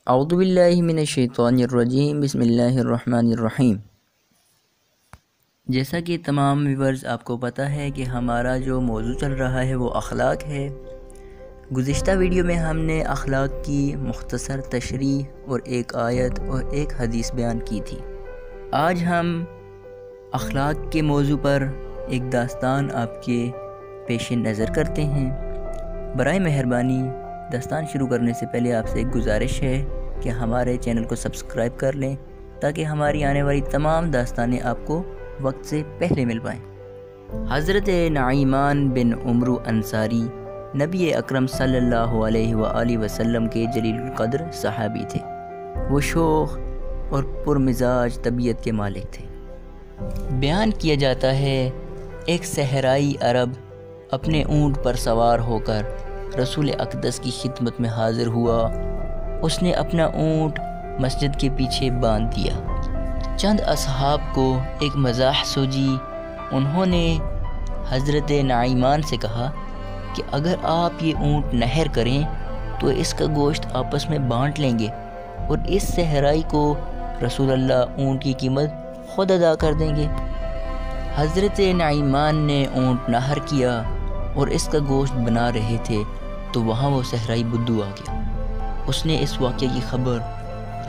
اعوذ باللہ من الشیطان الرجیم، بسم اللہ الرحمن الرحیم۔ جیسا کہ تمام ویورز آپ کو پتہ ہے کہ ہمارا جو موضوع چل رہا ہے وہ اخلاق ہے۔ گزشتہ ویڈیو میں ہم نے اخلاق کی مختصر تشریح اور ایک آیت اور ایک حدیث بیان کی تھی۔ آج ہم اخلاق کے موضوع پر ایک داستان آپ کے پیش نظر کرتے ہیں۔ برائے مہربانی داستان شروع کرنے سے پہلے آپ سے ایک گزارش ہے کہ ہمارے چینل کو سبسکرائب کر لیں تاکہ ہماری آنے والی تمام داستانیں آپ کو وقت سے پہلے مل پائیں۔ حضرت نعیمان بن عمرو انصاری نبی اکرم صلی اللہ علیہ وآلہ وسلم کے جلیل القدر صحابی تھے۔ وہ شوخ اور پرمزاج طبیعت کے مالک تھے۔ بیان کیا جاتا ہے ایک صحرائی عرب اپنے اونٹ پر سوار ہو کر رسول اقدس کی خدمت میں حاضر ہوا۔ اس نے اپنا اونٹ مسجد کے پیچھے باندھ دیا۔ چند اصحاب کو ایک مزاح سوجی۔ انہوں نے حضرت نعیمان سے کہا کہ اگر آپ یہ اونٹ نہر کریں تو اس کا گوشت آپس میں بانٹ لیں گے اور اس صحرائی کو رسول اللہ اونٹ کی قیمت خود ادا کر دیں گے۔ حضرت نعیمان نے اونٹ نہر کیا اور اس کا گوشت بنا رہے تھے تو وہاں وہ صحرائی بدو آ گیا۔ اس نے اس واقعے کی خبر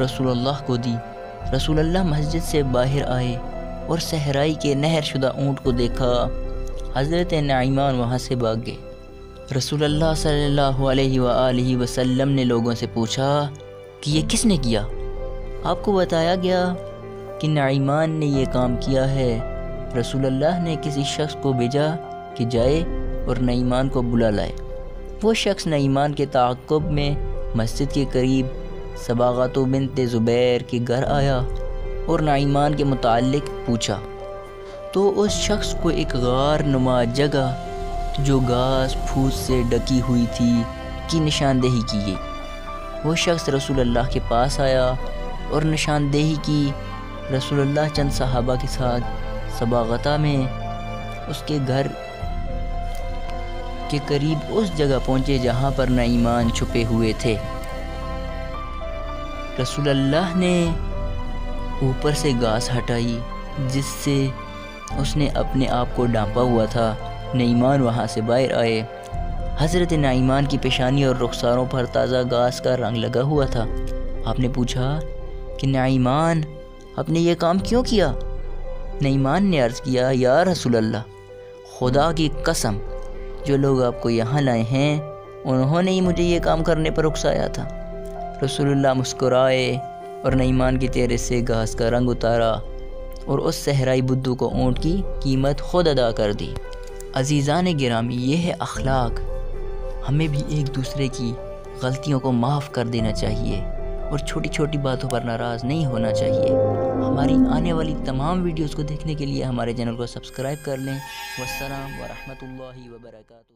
رسول اللہ کو دی۔ رسول اللہ مسجد سے باہر آئے اور صحرائی کے نہر شدہ اونٹ کو دیکھا۔ حضرت نعیمان وہاں سے بھاگ گئے۔ رسول اللہ صلی اللہ علیہ وآلہ وسلم نے لوگوں سے پوچھا کہ یہ کس نے کیا؟ آپ کو بتایا گیا کہ نعیمان نے یہ کام کیا ہے۔ رسول اللہ نے کسی شخص کو بھیجا کہ جائے اور نعیمان کو بلا لائے۔ وہ شخص نعیمان کے تعاقب میں مسجد کے قریب صباغۃ بنت زبیر کے گھر آیا اور نعیمان کے متعلق پوچھا تو اس شخص کو ایک غار نما جگہ جو گھاس پھوس سے ڈکی ہوئی تھی کی نشاندہی کی گئی۔ وہ شخص رسول اللہ کے پاس آیا اور نشاندہی کی۔ رسول اللہ چند صحابہ کے ساتھ صباغتہ میں اس کے گھر کے قریب اس جگہ پہنچے جہاں پر نعیمان چھپے ہوئے تھے۔ رسول اللہ نے اوپر سے گھاس ہٹائی جس سے اس نے اپنے آپ کو ڈھانپا ہوا تھا۔ نعیمان وہاں سے باہر آئے۔ حضرت نعیمان کی پیشانی اور رخساروں پر تازہ گھاس کا رنگ لگا ہوا تھا۔ آپ نے پوچھا کہ نعیمان آپ نے یہ کام کیوں کیا؟ نعیمان نے عرض کیا یا رسول اللہ، خدا کی قسم جو لوگ آپ کو یہاں لائے ہیں انہوں نے ہی مجھے یہ کام کرنے پر اکسایا تھا۔ رسول اللہ مسکرائے اور نعیمان کے چہرے سے گھاس کا رنگ اتارا اور اس صحرائی بدو کو اونٹ کی قیمت خود ادا کر دی۔ عزیزان گرامی، یہ ہے اخلاق۔ ہمیں بھی ایک دوسرے کی غلطیوں کو معاف کر دینا چاہیے اور چھوٹی چھوٹی باتوں پر ناراض نہیں ہونا چاہیے۔ ہماری آنے والی تمام ویڈیوز کو دیکھنے کے لیے ہمارے چینل کو سبسکرائب کر لیں۔ والسلام ورحمۃ اللہ وبرکاتہ۔